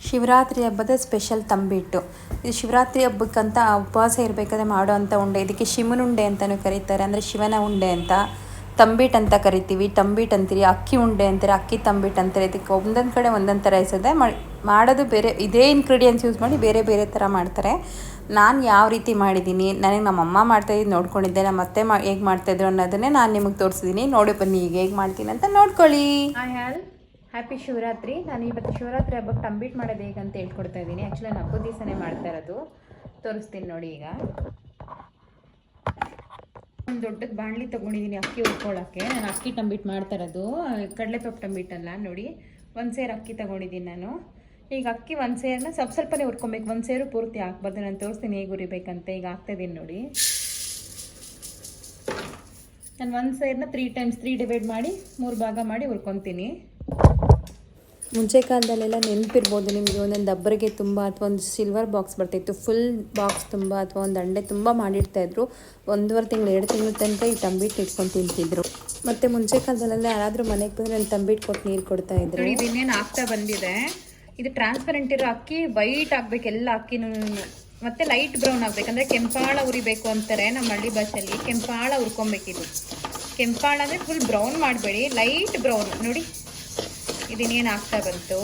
ಶಿವರಾತ್ರಿ ಹಬ್ಬದ ಸ್ಪೆಷಲ್ ತಂಬಿಟ್ಟು. ಇದು ಶಿವರಾತ್ರಿ ಹಬ್ಬಕ್ಕಂತ ಉಪವಾಸ ಇರಬೇಕಾದ್ರೆ ಮಾಡೋ ಅಂಥ ಉಂಡೆ. ಇದಕ್ಕೆ ಶಿವನ ಉಂಡೆ ಅಂತಲೂ ಕರೀತಾರೆ, ಅಂದರೆ ಶಿವನ ಉಂಡೆ ಅಂತ. ತಂಬಿಟ್ಟು ಅಂತ ಕರಿತೀವಿ, ತಂಬಿಟ್ಟು ಅಂತೀರಿ. ಅಕ್ಕಿ ಉಂಡೆ ಅಂತಾರೆ, ಅಕ್ಕಿ ತಂಬಿಟ್ಟು ಅಂತಾರೆ. ಇದಕ್ಕೆ ಒಂದೊಂದು ಕಡೆ ಒಂದೊಂದು ಥರ ಹೆಸರಿದೆ. ಮಾಡೋದು ಬೇರೆ, ಇದೇ ಇಂಗ್ರೀಡಿಯೆಂಟ್ಸ್ ಯೂಸ್ ಮಾಡಿ ಬೇರೆ ಬೇರೆ ಥರ ಮಾಡ್ತಾರೆ. ನಾನು ಯಾವ ರೀತಿ ಮಾಡಿದ್ದೀನಿ, ನನಗೆ ನಮ್ಮಮ್ಮ ಮಾಡ್ತಾಯಿದ್ದು ನೋಡ್ಕೊಂಡಿದ್ದೆ, ನಮ್ಮ ಅತ್ತೆ ಹೇಗೆ ಮಾಡ್ತಾಯಿದ್ರು ಅನ್ನೋದನ್ನೇ ನಾನು ನಿಮಗೆ ತೋರಿಸಿದ್ದೀನಿ. ನೋಡಿ ಬನ್ನಿ ಈಗ ಹೇಗೆ ಮಾಡ್ತೀನಿ ಅಂತ ನೋಡ್ಕೊಳ್ಳಿ. ಹ್ಯಾಪಿ ಶಿವರಾತ್ರಿ. ನಾನು ಇವತ್ತು ಶಿವರಾತ್ರಿ ಹಬ್ಬಕ್ಕೆ ತಂಬಿಟ್ಟು ಮಾಡೋದು ಹೇಗಂತ ಹೇಳ್ಕೊಡ್ತಾ ಇದ್ದೀನಿ. ಆ್ಯಕ್ಚುಲಿ ನಾನು ಹಬ್ಬದ ದಿವಸನೇ ಮಾಡ್ತಾ ಇರೋದು, ತೋರಿಸ್ತೀನಿ ನೋಡಿ. ಈಗ ಒಂದು ದೊಡ್ಡದು ಬಾಣಲಿ ತೊಗೊಂಡಿದ್ದೀನಿ ಅಕ್ಕಿ ಹುರ್ಕೊಳ್ಳೋಕ್ಕೆ. ನಾನು ಅಕ್ಕಿ ತಂಬಿಟ್ಟು ಮಾಡ್ತಾ ಇರೋದು, ಕಡಲೆಪಪ್ಪು ತಂಬಿಟ್ಟಲ್ಲ. ನೋಡಿ, ಒಂದು ಸೇರು ಅಕ್ಕಿ ತೊಗೊಂಡಿದ್ದೀನಿ ನಾನು. ಈಗ ಅಕ್ಕಿ ಒಂದು ಸೇರನ್ನ ಸ್ವಲ್ಪನೇ ಹುರ್ಕೊಬೇಕು, ಒಂದು ಸೇರು ಪೂರ್ತಿ ಹಾಕ್ಬಾರ್ದು. ನಾನು ತೋರಿಸ್ತೀನಿ ಹೇಗೆ ಹುರಿಬೇಕಂತ. ಈಗ ಹಾಕ್ತಾಯಿದ್ದೀನಿ ನೋಡಿ. ನಾನು ಒಂದು ಸೇರನ್ನ 3 ಡಿವೈಡ್ ಮಾಡಿ 3 ಭಾಗ ಮಾಡಿ ಹುರ್ಕೊತೀನಿ. ಮುಂಚೆ ಕಾಲದಲ್ಲೆಲ್ಲ ನೆನಪಿರ್ಬೋದು ನಿಮಗೆ, ಒಂದೊಂದು ಡಬ್ಬರಿಗೆ ತುಂಬ ಅಥವಾ ಒಂದು ಸಿಲ್ವರ್ ಬಾಕ್ಸ್ ಬರ್ತಾಯಿತ್ತು, ಫುಲ್ ಬಾಕ್ಸ್ ತುಂಬ ಅಥವಾ ಒಂದು ಅಂಡೆ ತುಂಬ ಮಾಡಿರ್ತಾಯಿದ್ರು. 1.5 ತಿಂಗಳು 2 ತಿಂಗಳ ತನಕ ಈ ತಂಬಿಟ್ಟು ಇಟ್ಕೊಂಡು ತಿಂತಿದ್ರು. ಮತ್ತು ಮುಂಚೆ ಕಾಲದಲ್ಲೆಲ್ಲ ಯಾರಾದರೂ ಮನೆಗೆ ಬಂದರೆ ನಾನು ತಂಬಿಟ್ಟು ಕೊಟ್ಟು ನೀರು ಕೊಡ್ತಾಯಿದ್ರು. ಇದನ್ನೇನು ಆಗ್ತಾ ಬಂದಿದೆ. ಇದು ಟ್ರಾನ್ಸ್ಪರೆಂಟ್ ಇರೋ ಅಕ್ಕಿ, ವೈಟ್ ಆಗಬೇಕು ಎಲ್ಲ ಅಕ್ಕಿನೂ, ಮತ್ತು ಲೈಟ್ ಬ್ರೌನ್ ಆಗಬೇಕಂದ್ರೆ ಕೆಂಪಾಳ ಉರಿಬೇಕು ಅಂತಾರೆ ನಮ್ಮ ಹಳ್ಳಿ ಭಾಷೆಯಲ್ಲಿ. ಕೆಂಪಾಳ ಹುರ್ಕೊಬೇಕಿದು. ಕೆಂಪಾಳ ಅಂದರೆ ಫುಲ್ ಬ್ರೌನ್ ಮಾಡಬೇಡಿ, ಲೈಟ್ ಬ್ರೌನ್. ನೋಡಿ ಇದನ್ನೇನು ಆಗ್ತಾ ಬಂತು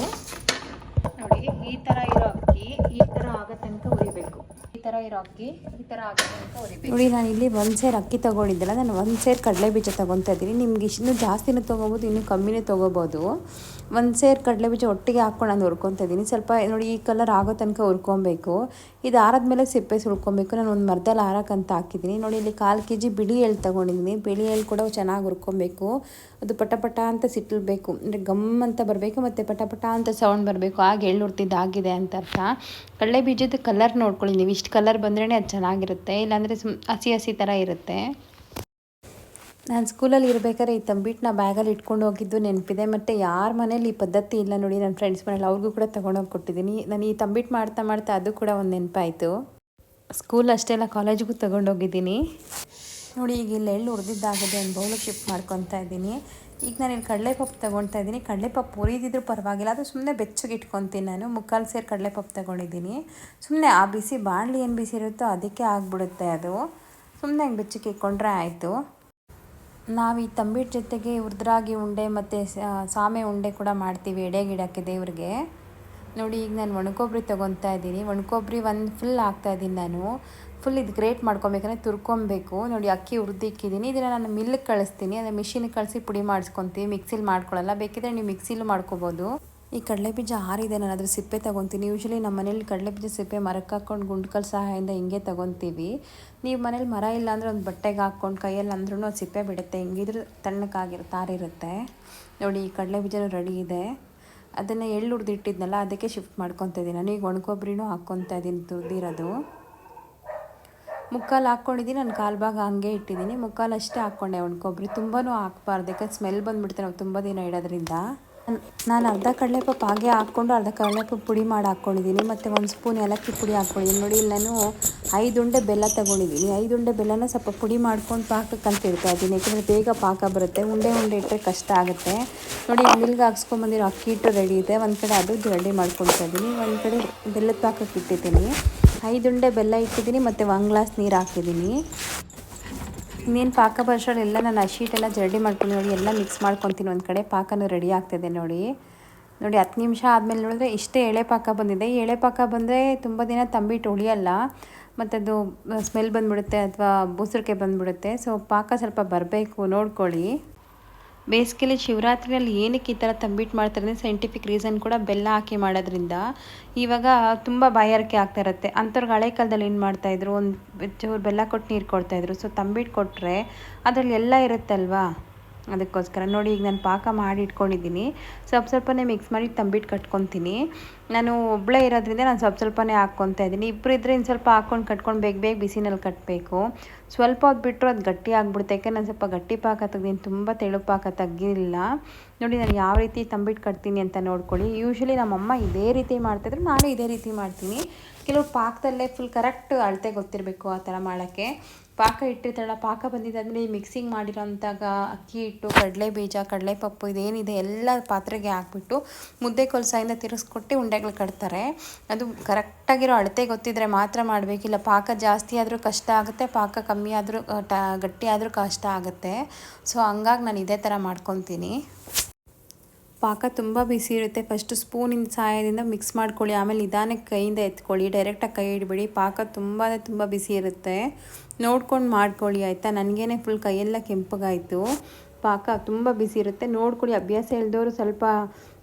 ನೋಡಿ. ಈ ಥರ ಇರೋ ಅಕ್ಕಿ ಈ ಥರ ಆಗೋ ತನಕ ಉರಿಬೇಕು. ಈ ಥರ ಇರೋ ಅಕ್ಕಿ ಈ ಥರ ಆಗೋ ತನಕ ಉರಿಬೇಕು. ನೋಡಿ, ನಾನು ಇಲ್ಲಿ 1 ಸೇರು ಅಕ್ಕಿ ತೊಗೊಂಡಿದ್ದೆಲ್ಲ, ನಾನು 1 ಸೇರು ಕಡಲೆ ಬೀಜ ತೊಗೊತಾ ಇದ್ದೀನಿ. ನಿಮ್ಗೆ ಇನ್ನೂ ಜಾಸ್ತಿನೂ ತೊಗೋಬೋದು, ಇನ್ನೂ ಕಮ್ಮಿನೂ ತೊಗೋಬೋದು. 1 ಸೇರು ಕಡಲೆ ಬೀಜ ಒಟ್ಟಿಗೆ ಹಾಕ್ಕೊಂಡು ನಾನು ಹುರ್ಕೊತಾ ಇದ್ದೀನಿ. ಸ್ವಲ್ಪ ನೋಡಿ ಈ ಕಲರ್ ಆಗೋ ತನಕ ಹುರ್ಕೊಬೇಕು. ಇದು ಆರದ್ಮೇಲೆ ಸಿಪ್ಪೆ ಸುಳ್ಕೊಬೇಕು. ನಾನು ಒಂದು ಮರದಲ್ಲಿ ಆರಕ್ಕಂತ ಹಾಕಿದ್ದೀನಿ. ನೋಡಿ, ಇಲ್ಲಿ 1/4 kg ಬಿಳಿ ಎಳ್ಳು ತೊಗೊಂಡಿದ್ದೀನಿ. ಬಿಳಿ ಎಳ್ಳು ಕೂಡ ಚೆನ್ನಾಗಿ ಹುರ್ಕೊಬೇಕು. ಅದು ಪಟ ಅಂತ ಸಿಟ್ಟಬೇಕು, ಅಂದರೆ ಗಮ್ ಅಂತ ಬರಬೇಕು, ಮತ್ತು ಪಟ ಅಂತ ಸೌಂಡ್ ಬರಬೇಕು. ಆಗ ಎಳ್ಳು ಹುರ್ತಿದ್ದಾಗಿದೆ ಅಂತ ಅರ್ಥ. ಕಡಲೆ ಬೀಜದ ಕಲರ್ ನೋಡ್ಕೊಳ್ಳಿ ನೀವು. ಇಷ್ಟು ಕಲರ್ ಬಂದ್ರೇ ಅದು ಚೆನ್ನಾಗಿರುತ್ತೆ, ಇಲ್ಲಾಂದರೆ ಹಸಿ ಥರ ಇರುತ್ತೆ. ನಾನು ಸ್ಕೂಲಲ್ಲಿ ಇರಬೇಕಾದ್ರೆ ಈ ತಂಬಿಟ್ಟನ್ನ ಬ್ಯಾಗಲ್ಲಿ ಇಟ್ಕೊಂಡು ಹೋಗಿದ್ದು ನೆನಪಿದೆ. ಮತ್ತು ಯಾರ ಮನೇಲಿ ಈ ಪದ್ಧತಿ ಇಲ್ಲ ನೋಡಿ, ನನ್ನ ಫ್ರೆಂಡ್ಸ್ ಮನೇಲಿ ಅವ್ರಿಗೂ ಕೂಡ ತೊಗೊಂಡೋಗಿ ಕೊಟ್ಟಿದ್ದೀನಿ. ನಾನು ಈ ತಂಬಿಟ್ಟು ಮಾಡ್ತಾ ಅದು ಕೂಡ ಒಂದು ನೆನಪಾಯಿತು. ಸ್ಕೂಲ್ ಅಷ್ಟೇ ಅಲ್ಲ, ಕಾಲೇಜಿಗೂ ತೊಗೊಂಡೋಗಿದ್ದೀನಿ. ನೋಡಿ, ಈಗ ಇಲ್ಲಿ ಎಳ್ಳು ಹುರಿದಿದ್ದಾಗಿದೆ, ಒಂದು ಬೌಲಿಗೆ ಶಿಫ್ಟ್ ಮಾಡ್ಕೊತಾ ಇದ್ದೀನಿ. ಈಗ ನಾನು ಇಲ್ಲಿ ಕಡಲೆಪಪ್ಪು ತೊಗೊಳ್ತಾ ಇದ್ದೀನಿ. ಕಡಲೆಪಪ್ಪು ಹುರಿದಿದ್ರೂ ಪರವಾಗಿಲ್ಲ, ಅದು ಸುಮ್ಮನೆ ಬೆಚ್ಚಗೆ ಇಟ್ಕೊತೀನಿ ನಾನು. 1/4 ಸೇರು ಕಡಲೆಪಪ್ಪು ತೊಗೊಂಡಿದ್ದೀನಿ. ಸುಮ್ಮನೆ ಆ ಬಿಸಿ ಬಾಣಲಿ ಏನು ಬಿಸಿ ಇರುತ್ತೋ ಅದಕ್ಕೆ ಆಗಿಬಿಡುತ್ತೆ ಅದು. ಸುಮ್ಮನೆ ಹಂಗೆ ಬೆಚ್ಚಗೆ ಇಟ್ಕೊಂಡ್ರೆ ಆಯಿತು. ನಾವು ಈ ತಂಬಿಟ್ಟು ಜೊತೆಗೆ ಉರ್ದ್ರಾಗಿ ಉಂಡೆ ಮತ್ತು ಸಾಮೆ ಉಂಡೆ ಕೂಡ ಮಾಡ್ತೀವಿ ಎಡೆಗಿಡಕ್ಕೆ ದೇವ್ರಿಗೆ. ನೋಡಿ, ಈಗ ನಾನು ಒಣಕೊಬ್ಬರಿ ತೊಗೊತಾ ಇದ್ದೀನಿ. ಒಣಕೊಬ್ಬರಿ ಒಂದು ಫುಲ್ ಹಾಕ್ತಾಯಿದ್ದೀನಿ ನಾನು. ಫುಲ್ ಇದು ಗ್ರೇಟ್ ಮಾಡ್ಕೊಬೇಕಂದ್ರೆ ತುರ್ಕೊಬೇಕು. ನೋಡಿ, ಅಕ್ಕಿ ಹುರಿದಿಕ್ಕಿದ್ದೀನಿ. ಇದನ್ನು ನಾನು ಮಿಲ್ಲಿಗೆ ಕಳಿಸ್ತೀನಿ, ಅಂದರೆ ಮಿಷಿನಿಗೆ ಕಳಿಸಿ ಪುಡಿ ಮಾಡಿಸ್ಕೊತೀವಿ. ಮಿಕ್ಸಿಲಿ ಮಾಡ್ಕೊಳ್ಳಲ್ಲ, ಬೇಕಿದ್ರೆ ನೀವು ಮಿಕ್ಸಿಲೂ ಮಾಡ್ಕೊಬೋದು. ಈ ಕಡಲೆಬೀಜ ಆರಿದೆ, ನಾನು ಅದ್ರ ಸಿಪ್ಪೆ ತೊಗೊತೀನಿ. ಯೂಶ್ವಲಿ ನಮ್ಮ ಮನೇಲಿ ಕಡಲೆಬೀಜ ಸಿಪ್ಪೆ ಮರಕ್ಕೆ ಹಾಕ್ಕೊಂಡು ಗುಂಡ್ಕಲ್ ಸಹಾಯದಿಂದ ಹಿಂಗೆ ತೊಗೊತೀವಿ. ನೀವು ಮನೇಲಿ ಮರ ಇಲ್ಲ ಅಂದರೆ ಒಂದು ಬಟ್ಟೆಗೆ ಹಾಕ್ಕೊಂಡು ಕೈಯಲ್ಲಿ ಅಂದ್ರೂ ಅದು ಸಿಪ್ಪೆ ಬಿಡುತ್ತೆ. ಹಿಂಗಿದ್ರೆ ತಾರಿರುತ್ತೆ. ನೋಡಿ, ಈ ಕಡಲೆಬೀಜನೂ ರೆಡಿ ಇದೆ. ಅದನ್ನು ಎಳ್ಳು ಹುರಿದಿಟ್ಟಿದ್ನಲ್ಲ ಅದಕ್ಕೆ ಶಿಫ್ಟ್ ಮಾಡ್ಕೊತಾ ಇದ್ದೀನಿ. ನಾನು ಈಗ ಒಣಕೊಬ್ಬರಿನೂ ಹಾಕ್ಕೊತಾ ಇದ್ದೀನಿ, ತುರಿದಿರೋದು. 1/4 ಹಾಕ್ಕೊಂಡಿದ್ದೀನಿ, ನಾನು 1/4 ಭಾಗ ಹಂಗೆ ಇಟ್ಟಿದ್ದೀನಿ. 1/4 ಅಷ್ಟೇ ಹಾಕ್ಕೊಂಡೆ ಒಣಕೊಬ್ಬರಿ. ತುಂಬಾ ಹಾಕ್ಬಾರ್ದು, ಯಾಕಂದ್ರೆ ಸ್ಮೆಲ್ ಬಂದುಬಿಡುತ್ತೆ ನಾವು ತುಂಬ ದಿನ ಇಡೋದ್ರಿಂದ. ನಾನು ಅರ್ಧ ಕಡಲೆಪಪ್ಪು ಹಾಗೆ ಹಾಕ್ಕೊಂಡು ಅರ್ಧ ಕಡಲೆಪಪ್ಪು ಪುಡಿ ಮಾಡಿ ಹಾಕ್ಕೊಂಡಿದ್ದೀನಿ. ಮತ್ತು 1 ಸ್ಪೂನ್ ಏಲಕ್ಕಿ ಪುಡಿ ಹಾಕ್ಕೊಂಡಿದ್ದೀನಿ. ನೋಡಿ, ಇಲ್ಲಿ ನಾನು 5 ಉಂಡೆ ಬೆಲ್ಲ ತೊಗೊಂಡಿದ್ದೀನಿ. 5 ಉಂಡೆ ಬೆಲ್ಲನ ಸ್ವಲ್ಪ ಪುಡಿ ಮಾಡ್ಕೊಂಡು ಪಾಕಕ್ಕೆ ಅಂತ ಇಡ್ತಾ ಇದ್ದೀನಿ, ಯಾಕೆಂದರೆ ಬೇಗ ಪಾಕ ಬರುತ್ತೆ. ಉಂಡೆ ಇಟ್ಟರೆ ಕಷ್ಟ ಆಗುತ್ತೆ. ನೋಡಿ, ಮಿಲ್ಗೆ ಹಾಕ್ಸ್ಕೊಂಬಂದಿರೋ ಅಕ್ಕಿ ಹಿಟ್ಟು ರೆಡಿ ಇದೆ. ಒಂದು ಕಡೆ ಅದು ರೆಡಿ ಮಾಡ್ಕೊಳ್ತಾ ಇದ್ದೀನಿ, ಒಂದು ಕಡೆ ಬೆಲ್ಲದ ಪಾಕಕ್ಕೆ ಇಟ್ಟಿದ್ದೀನಿ. 5 ಉಂಡೆ ಬೆಲ್ಲ ಇಟ್ಟಿದ್ದೀನಿ ಮತ್ತು 1 ಗ್ಲಾಸ್ ನೀರು ಹಾಕಿದ್ದೀನಿ. ಇನ್ನೇನು ಪಾಕ ಬರೋಷ್ಟರಲ್ಲೆಲ್ಲ ನಾನು ಹಸಿ ಹಿಟ್ಟೆಲ್ಲ ರೆಡಿ ಮಾಡ್ಕೊಂಡು ನೋಡಿ ಎಲ್ಲ ಮಿಕ್ಸ್ ಮಾಡ್ಕೊತೀನಿ. ಒಂದು ಕಡೆ ಪಾಕನೂ ರೆಡಿ ಆಗ್ತಿದೆ ನೋಡಿ. 10 ನಿಮಿಷ ಆದಮೇಲೆ ನೋಡಿದ್ರೆ ಇಷ್ಟೇ ಎಳೆ ಪಾಕ ಬಂದಿದೆ. ಈ ಎಳೆ ಪಾಕ ಬಂದರೆ ತುಂಬ ದಿನ ತಂಬಿಟ್ಟು ಉಳಿಯಲ್ಲ, ಮತ್ತು ಅದು ಸ್ಮೆಲ್ ಬಂದುಬಿಡುತ್ತೆ ಅಥವಾ ಬೂಸರಿಕೆ ಬಂದುಬಿಡುತ್ತೆ. ಸೊ ಪಾಕ ಸ್ವಲ್ಪ ಬರಬೇಕು, ನೋಡ್ಕೊಳ್ಳಿ. ಬೇಸಿಗೆಯಲ್ಲಿ ಶಿವರಾತ್ರಿಯಲ್ಲಿ ಏನಕ್ಕೆ ಈ ಥರ ತಂಬಿಟ್ಟು ಮಾಡ್ತಾರೆ ಅಂದರೆ ಸೈಂಟಿಫಿಕ್ ರೀಸನ್ ಕೂಡ. ಬೆಲ್ಲ ಹಾಕಿ ಮಾಡೋದ್ರಿಂದ ಇವಾಗ ತುಂಬ ಬಾಯಾರಿಕೆ ಆಗ್ತಾ ಇರುತ್ತೆ. ಅಂಥವ್ರಿಗೆ ಹಳೆ ಕಾಲದಲ್ಲಿ ಏನು ಮಾಡ್ತಾಯಿದ್ರು, ಒಂದು ಚೂರು ಬೆಲ್ಲ ಕೊಟ್ಟು ನೀರು ಕೊಡ್ತಾಯಿದ್ರು. ಸೊ ತಂಬಿಟ್ಟು ಕೊಟ್ಟರೆ ಅದರಲ್ಲಿ ಎಲ್ಲ ಇರುತ್ತಲ್ವಾ, ಅದಕ್ಕೋಸ್ಕರ. ನೋಡಿ, ಈಗ ನಾನು ಪಾಕ ಮಾಡಿ ಇಟ್ಕೊಂಡಿದ್ದೀನಿ. ಸ್ವಲ್ಪನೇ ಮಿಕ್ಸ್ ಮಾಡಿ ತಂಬಿಟ್ಟು ಕಟ್ಕೊತೀನಿ. ನಾನು ಒಬ್ಬಳೇ ಇರೋದ್ರಿಂದ ನಾನು ಸ್ವಲ್ಪನೇ ಹಾಕ್ಕೊತಾ ಇದ್ದೀನಿ. ಇಬ್ಬರು ಇದ್ದರೆ ಇನ್ನು ಸ್ವಲ್ಪ ಹಾಕ್ಕೊಂಡು ಕಟ್ಕೊಂಡು ಬೇಗ ಬಿಸಿನಲ್ಲಿ ಕಟ್ಟಬೇಕು. ಸ್ವಲ್ಪ ಹೊತ್ತು ಬಿಟ್ಟರು ಅದು ಗಟ್ಟಿ ಆಗಿಬಿಡುತ್ತೆ. ಯಾಕೆ ನಾನು ಸ್ವಲ್ಪ ಗಟ್ಟಿ ಪಾಕ ತೆಗ್ದೀನಿ, ತುಂಬ ತೆಳು ಪಾಕ ತೆಗ್ದಿಲ್ಲ. ನೋಡಿ ನಾನು ಯಾವ ರೀತಿ ತಂಬಿಟ್ಟು ಕಟ್ತೀನಿ ಅಂತ ನೋಡ್ಕೊಳ್ಳಿ. ಯೂಶ್ವಲಿ ನಮ್ಮಮ್ಮ ಇದೇ ರೀತಿ ಮಾಡ್ತಾಯಿದ್ರು, ನಾನು ಇದೇ ರೀತಿ ಮಾಡ್ತೀನಿ. ಕೆಲವು ಪಾಕದಲ್ಲೇ ಫುಲ್ ಕರೆಕ್ಟ್ ಅಳತೆ ಗೊತ್ತಿರಬೇಕು ಆ ಥರ ಮಾಡೋಕ್ಕೆ. ಪಾಕ ಇಟ್ಟಿರ್ತಾರಲ್ಲ, ಪಾಕ ಬಂದಿದ್ದಾದಮೇಲೆ ಈ ಮಿಕ್ಸಿಂಗ್ ಮಾಡಿರೋಂಥಾಗ ಅಕ್ಕಿ ಹಿಟ್ಟು, ಕಡಲೆ ಬೀಜ, ಕಡಲೆಪಪ್ಪು ಇದೇನಿದೆ ಎಲ್ಲ ಪಾತ್ರೆಗೆ ಹಾಕ್ಬಿಟ್ಟು ಮುದ್ದೆ ಕೊಲಸಾಯಿಂದ ತಿರುಗಿಸ್ಕೊಟ್ಟು ಉಂಡೆಗಳು ಕಟ್ತಾರೆ. ಅದು ಕರೆಕ್ಟಾಗಿರೋ ಅಳತೆ ಗೊತ್ತಿದ್ದರೆ ಮಾತ್ರ ಮಾಡಬೇಕಿಲ್ಲ. ಪಾಕ ಜಾಸ್ತಿ ಆದರೂ ಕಷ್ಟ ಆಗುತ್ತೆ, ಪಾಕ ಕಮ್ಮಿ ಆದರೂ ಗಟ್ಟಿ ಆದರೂ ಕಷ್ಟ ಆಗುತ್ತೆ. ಸೊ ಹಂಗಾಗಿ ನಾನು ಇದೇ ಥರ ಮಾಡ್ಕೊತೀನಿ. ಪಾಕ ತುಂಬ ಬಿಸಿ ಇರುತ್ತೆ. ಫಸ್ಟು ಸ್ಪೂನಿನ ಸಹಾಯದಿಂದ ಮಿಕ್ಸ್ ಮಾಡ್ಕೊಳ್ಳಿ, ಆಮೇಲೆ ನಿಧಾನಕ್ಕೆ ಕೈಯಿಂದ ಎತ್ಕೊಳ್ಳಿ, ಡೈರೆಕ್ಟಾಗಿ ಕೈ ಇಡಬೇಡಿ. ಪಾಕ ತುಂಬ ಬಿಸಿ ಇರುತ್ತೆ, ನೋಡ್ಕೊಂಡು ಮಾಡ್ಕೊಳ್ಳಿ ಆಯಿತಾ. ನನಗೇನೆ ಫುಲ್ ಕೈಯೆಲ್ಲ ಕೆಂಪಗಾಯಿತು. ಪಾಕ ತುಂಬ ಬಿಸಿ ಇರುತ್ತೆ, ನೋಡ್ಕೊಳ್ಳಿ. ಅಭ್ಯಾಸ ಇಲ್ದವರು ಸ್ವಲ್ಪ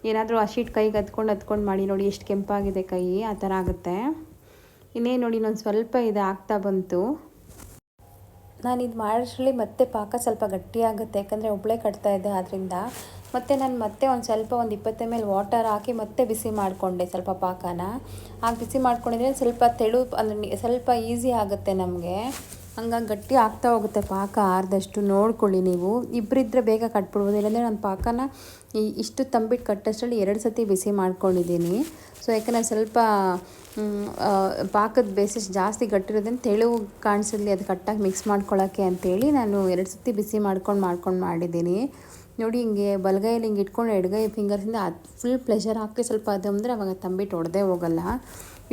ಏನಾದರೂ ಹಸಿಟ್ಟು ಕೈಗೆ ಹತ್ಕೊಂಡು ಮಾಡಿ. ನೋಡಿ ಎಷ್ಟು ಕೆಂಪಾಗಿದೆ ಕೈ, ಆ ಥರ ಆಗುತ್ತೆ. ಇನ್ನೇ ನೋಡಿ ನಾನು ಸ್ವಲ್ಪ ಇದು ಆಗ್ತಾ ಬಂತು. ನಾನು ಇದು ಮಾಡೋಷ್ಟರಲ್ಲಿ ಮತ್ತೆ ಪಾಕ ಸ್ವಲ್ಪ ಗಟ್ಟಿಯಾಗುತ್ತೆ, ಯಾಕಂದರೆ ಒಬ್ಬಳೇ ಕಟ್ತಾಯಿದ್ದೆ ಆದ್ದರಿಂದ. ಮತ್ತು ನಾನು ಮತ್ತೆ ಒಂದು 20 ml ವಾಟರ್ ಹಾಕಿ ಮತ್ತೆ ಬಿಸಿ ಮಾಡಿಕೊಂಡೆ ಸ್ವಲ್ಪ ಪಾಕನ. ಆಗ ಬಿಸಿ ಮಾಡ್ಕೊಂಡಿದ್ರೆ ಸ್ವಲ್ಪ ತೆಳು ಅಂದರೆ ಸ್ವಲ್ಪ ಈಸಿ ಆಗುತ್ತೆ ನಮಗೆ. ಹಂಗಾಗಿ ಗಟ್ಟಿ ಆಗ್ತಾ ಹೋಗುತ್ತೆ ಪಾಕ ಆರ್ದಷ್ಟು. ನೋಡ್ಕೊಳ್ಳಿ ನೀವು, ಇಬ್ಬರಿದ್ದರೆ ಬೇಗ ಕಟ್ಬಿಡ್ಬೋದು. ಇಲ್ಲಾಂದರೆ ನಾನು ಪಾಕನ ಇಷ್ಟು ತಂಬಿಟ್ಟು ಕಟ್ಟಷ್ಟರಲ್ಲಿ 2 ಸತಿ ಬಿಸಿ ಮಾಡ್ಕೊಂಡಿದ್ದೀನಿ. ಸೊ ಯಾಕಂದರೆ ಸ್ವಲ್ಪ ಪಾಕದ ಬೇಸಿಸ್ ಜಾಸ್ತಿ ಗಟ್ಟಿರೋದನ್ನು ತೆಳು ಕಾಣಿಸಿದ್ಲಿ ಅದು ಕಟ್ಟಾಗಿ ಮಿಕ್ಸ್ ಮಾಡ್ಕೊಳ್ಳೋಕ್ಕೆ ಅಂತೇಳಿ ನಾನು 2 ಸತಿ ಬಿಸಿ ಮಾಡ್ಕೊಂಡು ಮಾಡಿದ್ದೀನಿ. ನೋಡಿ ಹಿಂಗೆ ಬಲಗೈಯಲ್ಲಿ ಹಿಂಗೆ ಇಟ್ಕೊಂಡು ಎಡಗೈ ಫಿಂಗರ್ಸಿಂದ ಅದು ಫುಲ್ ಪ್ಲೆಷರ್ ಹಾಕಿ ಸ್ವಲ್ಪ ಅದು ಅಂದರೆ ಅವಾಗ ತಂಬಿಟ್ಟು ಒಡೆದೇ ಹೋಗಲ್ಲ.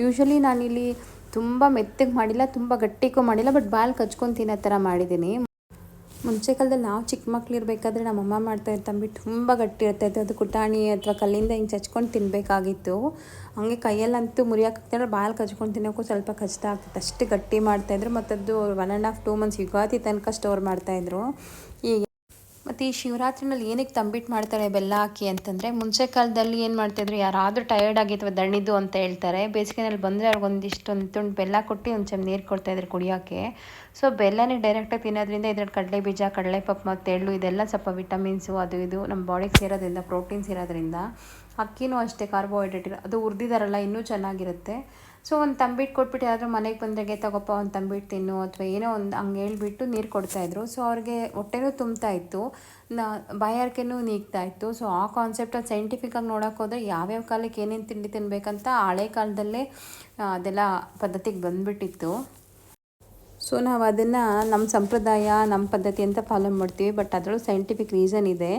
ಯೂಶ್ವಲಿ ನಾನಿಲ್ಲಿ ತುಂಬ ಮೆತ್ತಗೆ ಮಾಡಿಲ್ಲ, ತುಂಬ ಗಟ್ಟಿಗೂ ಮಾಡಿಲ್ಲ, ಬಟ್ ಬಾಲ್ ಕಚ್ಕೊಂಡು ತಿನ್ನೋ ಥರ ಮಾಡಿದ್ದೀನಿ. ಮುಂಚೆ ಕಾಲದಲ್ಲಿ ನಾವು ಚಿಕ್ಕ ಮಕ್ಳಿರ್ಬೇಕಾದ್ರೆ ನಮ್ಮಮ್ಮ ಮಾಡ್ತಾಯಿದ್ದ ತಂಬಿಟ್ಟು ತುಂಬ ಗಟ್ಟಿ ಇರ್ತಾಯಿತ್ತು. ಅದು ಕುಟಾಣಿ ಅಥವಾ ಕಲ್ಲಿಂದ ಹಿಂಗೆ ಚಚ್ಕೊಂಡು ತಿನ್ನಬೇಕಾಗಿತ್ತು. ಹಂಗೆ ಕೈಯಲ್ಲಂತೂ ಮುರಿಯೋಕ್ಕಾಗ್ತಾಯಿಲ್ಲ, ಬಾಲ್ ಕಚ್ಕೊಂಡು ತಿನ್ನೋಕ್ಕೂ ಸ್ವಲ್ಪ ಕಷ್ಟ ಆಗ್ತಿತ್ತು, ಅಷ್ಟು ಗಟ್ಟಿ ಮಾಡ್ತಾಯಿದ್ರು. ಮತ್ತು ಅದು 1.5-2 ಮಂತ್ಸ್ ಯುಗಾದಿ ತನಕ ಸ್ಟೋರ್ ಮಾಡ್ತಾಯಿದ್ರು. ಈಗ ಮತ್ತು ಈ ಶಿವರಾತ್ರಿನಲ್ಲಿ ಏನಕ್ಕೆ ತಂಬಿಟ್ಟು ಮಾಡ್ತಾರೆ ಬೆಲ್ಲ ಹಾಕಿ ಅಂತಂದರೆ, ಮುಂಚೆ ಕಾಲದಲ್ಲಿ ಏನು ಮಾಡ್ತಾಯಿದ್ರು, ಯಾರಾದರೂ ಟಯರ್ಡ್ ಆಗಿ ಅಥವಾ ದಣಿದು ಅಂತ ಹೇಳ್ತಾರೆ, ಬೇಸಿಗೆನಲ್ಲಿ ಬಂದರೆ ಅವ್ರಿಗೆ ಒಂದು ತುಂಡು ಬೆಲ್ಲ ಕೊಟ್ಟು ಒಂದು ಚಮ್ ನೀರು ಕೊಡ್ತಾಯಿದ್ರು ಕುಡಿಯೋಕ್ಕೆ. ಸೊ ಬೆಲ್ಲನೇ ಡೈರೆಕ್ಟಾಗಿ ತಿನ್ನೋದ್ರಿಂದ ಇದ್ರಲ್ಲಿ ಕಡಲೆ ಬೀಜ, ಕಡಲೆಪಪ್ಪು ಮತ್ತು ಎಳ್ಳು ಇದೆಲ್ಲ ಸ್ವಲ್ಪ ವಿಟಮಿನ್ಸು ಅದು ಇದು ನಮ್ಮ ಬಾಡಿಗೆ ಸೇರೋದ್ರಿಂದ, ಪ್ರೋಟೀನ್ಸ್ ಇರೋದ್ರಿಂದ. ಅಕ್ಕಿನೂ ಅಷ್ಟೇ ಕಾರ್ಬೋಹೈಡ್ರೇಟ್ ಅದು ಹುರಿದಿದ್ದಾರಲ್ಲ ಇನ್ನೂ ಚೆನ್ನಾಗಿರುತ್ತೆ. ಸೊ ಒಂದು ತಂಬಿಟ್ಟು ಕೊಟ್ಬಿಟ್ಟು ಯಾರಾದರೂ ಮನೆಗೆ ಬಂದಾಗೆ ತಗೋಪ್ಪ ಒಂದು ತಂಬಿಟ್ಟು ತಿನ್ನು ಅಥವಾ ಏನೋ ಒಂದು ಹಂಗೆ ಹೇಳ್ಬಿಟ್ಟು ನೀರು ಕೊಡ್ತಾಯಿದ್ರು. ಸೊ ಅವ್ರಿಗೆ ಹೊಟ್ಟೆನೂ ತುಂಬ್ತಾಯಿತ್ತು, ಬಾಯಾರಿಕೆನೂ ನೀಗ್ತಾಯಿತ್ತು. ಸೊ ಆ ಕಾನ್ಸೆಪ್ಟಲ್ಲಿ ಸೈಂಟಿಫಿಕ್ಕಾಗಿ ನೋಡೋಕೆ ಹೋದರೆ ಯಾವ್ಯಾವ ಕಾಲಕ್ಕೆ ಏನೇನು ತಿಂಡಿ ತಿನ್ನಬೇಕಂತ ಹಳೆ ಕಾಲದಲ್ಲೇ ಅದೆಲ್ಲ ಪದ್ಧತಿಗೆ ಬಂದುಬಿಟ್ಟಿತ್ತು. ಸೊ ನಾವು ಅದನ್ನು ನಮ್ಮ ಸಂಪ್ರದಾಯ, ನಮ್ಮ ಪದ್ಧತಿ ಅಂತ ಫಾಲೋ ಮಾಡ್ತೀವಿ. ಬಟ್ ಅದರಲ್ಲೂ ಸೈಂಟಿಫಿಕ್ ರೀಸನ್ ಇದೆ.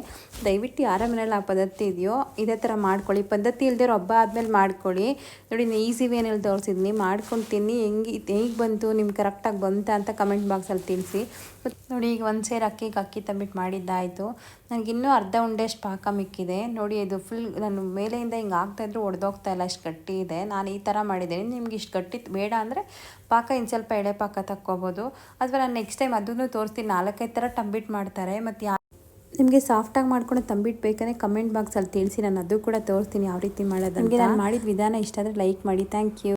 ದಯವಿಟ್ಟು ಯಾರ ಮನೇಲಿ ಆ ಪದ್ಧತಿ ಇದೆಯೋ ಇದೇ ಥರ ಮಾಡ್ಕೊಳ್ಳಿ. ಪದ್ಧತಿ ಇಲ್ಲದಿರೋ ಹಬ್ಬ ಆದಮೇಲೆ ಮಾಡ್ಕೊಳ್ಳಿ. ನೋಡಿ ನಾನು ಈಸಿ ವೇನಲ್ಲಿ ತೋರಿಸಿದ್ದೀನಿ, ಮಾಡ್ಕೊಂಡು ತಿನ್ನಿ. ಹೇಗೆ ಬಂತು, ನಿಮ್ಗೆ ಕರೆಕ್ಟಾಗಿ ಬಂತಾ ಅಂತ ಕಮೆಂಟ್ ಬಾಕ್ಸಲ್ಲಿ ತಿಳಿಸಿ. ನೋಡಿ ಈಗ 1 ಸೇರು ಅಕ್ಕಿ ತಂಬಿಟ್ಟು ಮಾಡಿದ್ದಾಯಿತು. ನನಗಿನ್ನೂ ಅರ್ಧ ಉಂಡೆಷ್ಟು ಪಾಕ ಮಿಕ್ಕಿದೆ. ನೋಡಿ ಇದು ಫುಲ್ ನಾನು ಮೇಲೆಯಿಂದ ಹಿಂಗೆ ಆಗ್ತಾಯಿದ್ರು ಒಡೆದೋಗ್ತಾ ಇಲ್ಲ, ಅಷ್ಟು ಗಟ್ಟಿ ಇದೆ. ನಾನು ಈ ಥರ ಮಾಡಿದ್ದೀನಿ. ನಿಮ್ಗೆ ಇಷ್ಟು ಗಟ್ಟಿ ಬೇಡ ಅಂದರೆ ಪಾಕ ಇನ್ನು ಸ್ವಲ್ಪ ಎಳೆ ಪಾಕ ತಕ್ಕೋಬೋದು. ಅಥವಾ ನಾನು ನೆಕ್ಸ್ಟ್ ಟೈಮ್ ಅದನ್ನು ತೋರಿಸ್ತೀನಿ. 4-5 ಥರ ತಂಬಿಟ್ಟು ಮಾಡ್ತಾರೆ. ಮತ್ತು ನಿಮಗೆ ಸಾಫ್ಟಾಗಿ ಮಾಡ್ಕೊಂಡು ತಂಬಿಟ್ಟು ಬೇಕಂದರೆ ಕಮೆಂಟ್ ಬಾಕ್ಸಲ್ಲಿ ತಿಳಿಸಿ, ನಾನು ಅದು ಕೂಡ ತೋರಿಸ್ತೀನಿ ಯಾವ ರೀತಿ ಮಾಡೋದು. ನಿಮಗೆ ನಾನು ಮಾಡಿದ ವಿಧಾನ ಇಷ್ಟ ಆದರೆ ಲೈಕ್ ಮಾಡಿ. Thank you.